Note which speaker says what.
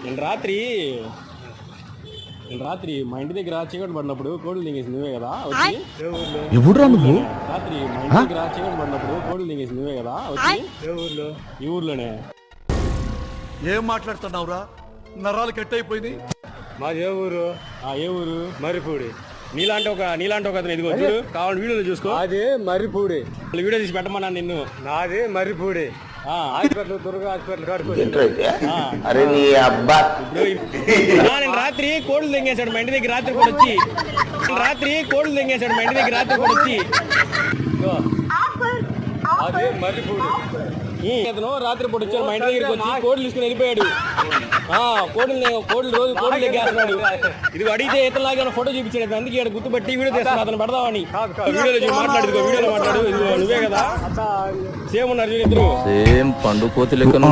Speaker 1: నేను రాత్రి మా ఇంటి దగ్గర చీకటి పడినప్పుడు కోళ్ళు దింగేసి నువ్వే కదా వచ్చి
Speaker 2: ఎవడురా నువ్వు?
Speaker 1: రాత్రి మా ఇంటి దగ్గర చీకటి పడినప్పుడు కోళ్ళు దింగేసి నువ్వే కదా వచ్చి ఈ ఊర్లోనే
Speaker 3: ఏం మాట్లాడుతున్నావురా? నరాలు కట్ అయిపోయింది.
Speaker 4: మాది ఏ ఊరు?
Speaker 1: ఏ ఊరు?
Speaker 4: మర్రిపూడి.
Speaker 1: నీలాంటి ఒక అతను ఇదిగో చూడు, కావాలి వీడియోలో చూసుకో.
Speaker 4: అది మర్రిపూడి.
Speaker 1: వీడియో తీసి పెట్టమన్నా నిన్ను.
Speaker 4: నాది మర్రిపూడి. హాస్పిటల్ దుర్గా హాస్పిటల్ కాడుకోవచ్చు.
Speaker 2: అరే నీ అబ్బా.
Speaker 1: నేను రాత్రి కోళ్ళు తెంగేశాడు మా ఇంటి దగ్గర రాత్రి కూడా వచ్చి
Speaker 4: అది మర్రిపూడి.
Speaker 1: అతను రాత్రి పూట వచ్చాడు మా ఇంటి దగ్గరికి వచ్చి కోళ్ళు తీసుకుని వెళ్ళిపోయాడు. కోళ్ళు రోజు కోళ్ళు తెగేస్తున్నాడు. ఇది అడిగితే ఇతరులాగా ఫోటో చూపించాడు. అందుకే ఇక్కడ గుర్తుపట్టి వీడియో తీస్తున్నాడు అతను పెడదామని. వీడియోలో మాట్లాడు ఇదిగో నువ్వే కదా సేమ్ ఉన్నారు ఇద్దరు
Speaker 5: సేమ్ పండు కోతి లెక్కన